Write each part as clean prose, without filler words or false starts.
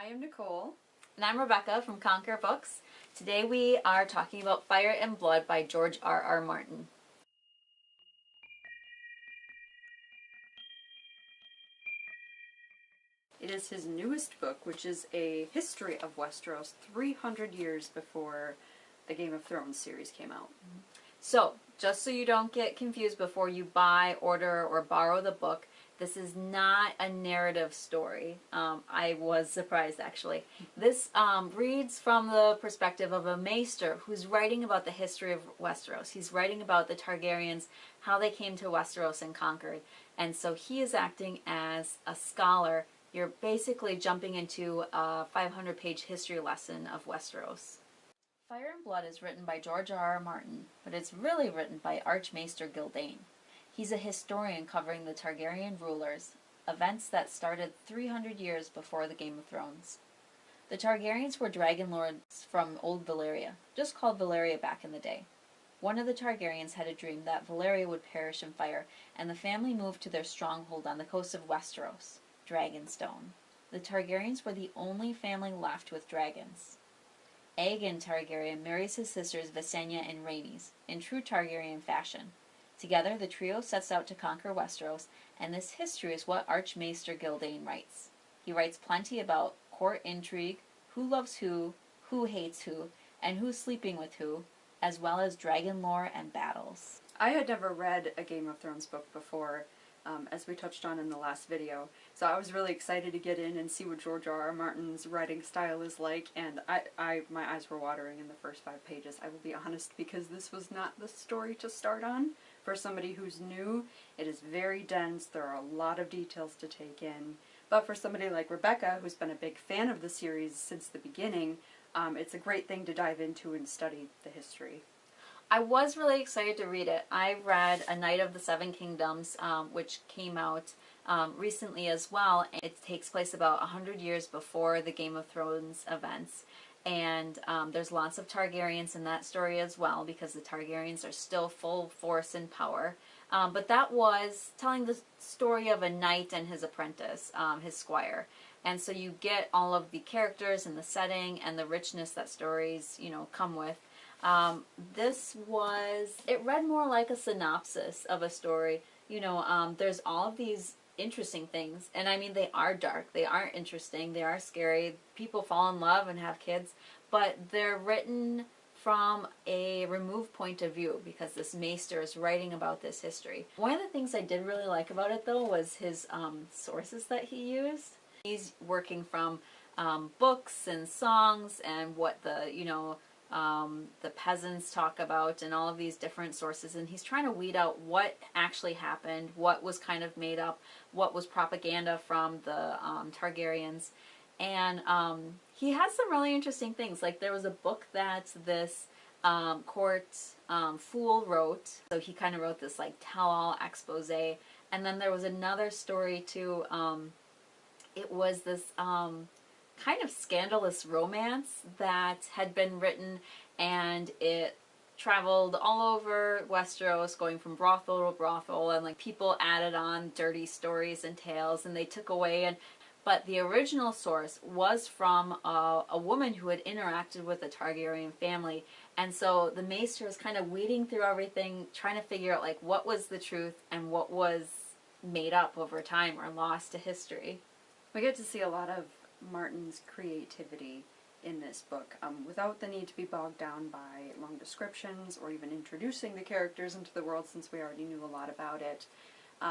I am Nicole. And I'm Rebecca from Conquer Books. Today we are talking about Fire and Blood by George R.R. Martin. It is his newest book, which is a history of Westeros 300 years before the Game of Thrones series came out. So, just so you don't get confused before you buy, order, or borrow the book, this is not a narrative story. I was surprised, actually. This reads from the perspective of a maester who's writing about the history of Westeros. He's writing about the Targaryens, how they came to Westeros and conquered. And so he is acting as a scholar. You're basically jumping into a 500-page history lesson of Westeros. Fire and Blood is written by George R.R. Martin, but it's really written by Archmaester Gildain. He's a historian covering the Targaryen rulers, events that started 300 years before the Game of Thrones. The Targaryens were dragon lords from old Valyria, just called Valyria back in the day. One of the Targaryens had a dream that Valyria would perish in fire, and the family moved to their stronghold on the coast of Westeros, Dragonstone. The Targaryens were the only family left with dragons. Aegon Targaryen marries his sisters Visenya and Rhaenys, in true Targaryen fashion. Together, the trio sets out to conquer Westeros, and this history is what Archmaester Gildain writes. He writes plenty about court intrigue, who loves who hates who, and who's sleeping with who, as well as dragon lore and battles. I had never read a Game of Thrones book before, as we touched on in the last video, so I was really excited to get in and see what George R.R. Martin's writing style is like, and my eyes were watering in the first 5 pages, I will be honest, because this was not the story to start on. For somebody who's new, it is very dense, there are a lot of details to take in, but for somebody like Rebecca, who's been a big fan of the series since the beginning, it's a great thing to dive into and study the history. I was really excited to read it. I read A Knight of the Seven Kingdoms, which came out recently as well. It takes place about 100 years before the Game of Thrones events. And there's lots of Targaryens in that story as well, because the Targaryens are still full force and power. But that was telling the story of a knight and his apprentice, his squire. And so you get all of the characters and the setting and the richness that stories, come with. It read more like a synopsis of a story. There's all of these interesting things, and I mean, they are dark, they are interesting, they are scary, people fall in love and have kids, but they're written from a removed point of view because this maester is writing about this history. One of the things I did really like about it, though, was his sources that he used. He's working from books and songs and what the peasants talk about and all of these different sources, and he's trying to weed out what actually happened, what was kind of made up, what was propaganda from the Targaryens. And he has some really interesting things. Like, there was a book that this court fool wrote, so he kind of wrote this like tell-all expose, and then there was another story too. It was this kind of scandalous romance that had been written, and it traveled all over Westeros, going from brothel to brothel, and like people added on dirty stories and tales, and they took away. But the original source was from a woman who had interacted with the Targaryen family, and so the maester is kind of weeding through everything, trying to figure out like what was the truth and what was made up over time or lost to history. We get to see a lot of Martin's creativity in this book, without the need to be bogged down by long descriptions or even introducing the characters into the world, since we already knew a lot about it.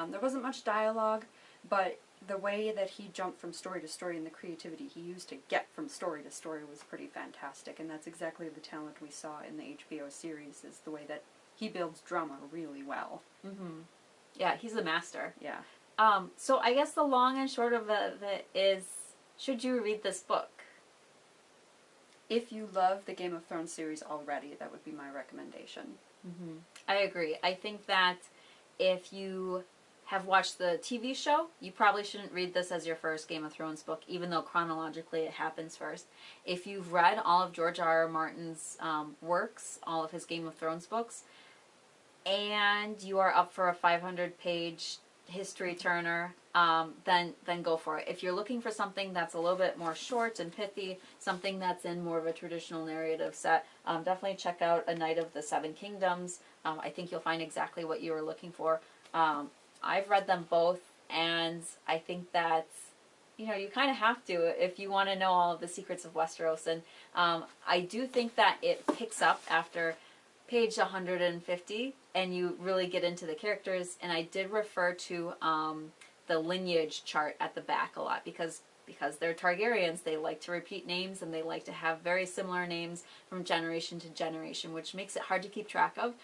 There wasn't much dialogue, but the way that he jumped from story to story and the creativity he used to get from story to story was pretty fantastic, and that's exactly the talent we saw in the HBO series, is the way that he builds drama really well. Mm-hmm. Yeah, he's a master. Yeah. So I guess the long and short of it is, should you read this book? If you love the Game of Thrones series already, that would be my recommendation. Mm-hmm. I agree. I think that if you have watched the TV show, you probably shouldn't read this as your first Game of Thrones book, even though chronologically it happens first. If you've read all of George R.R. Martin's works, all of his Game of Thrones books, and you are up for a 500-page history turner, then go for it. If you're looking for something that's a little bit more short and pithy, something that's in more of a traditional narrative set, definitely check out A Knight of the Seven Kingdoms. I think you'll find exactly what you were looking for. I've read them both, and I think that you kind of have to if you want to know all of the secrets of Westeros. And I do think that it picks up after page 150, and you really get into the characters. And I did refer to the lineage chart at the back a lot because they're Targaryens. They like to repeat names, and they like to have very similar names from generation to generation, which makes it hard to keep track of.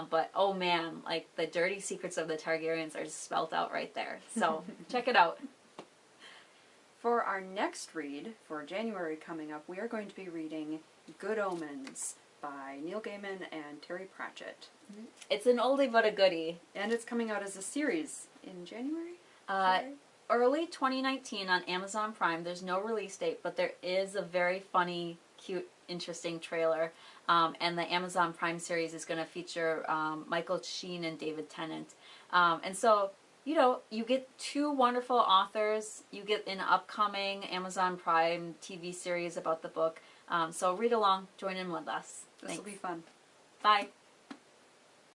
But oh man, like the dirty secrets of the Targaryens are spelt out right there. So check it out. For our next read, for January coming up, we are going to be reading Good Omens by Neil Gaiman and Terry Pratchett. It's an oldie but a goodie. And it's coming out as a series in January? Early 2019 on Amazon Prime. There's no release date, but there is a very funny, cute, interesting trailer. And the Amazon Prime series is going to feature Michael Sheen and David Tennant. And so, you get two wonderful authors. You get an upcoming Amazon Prime TV series about the book. So read along, join in with us. This will be fun. Bye.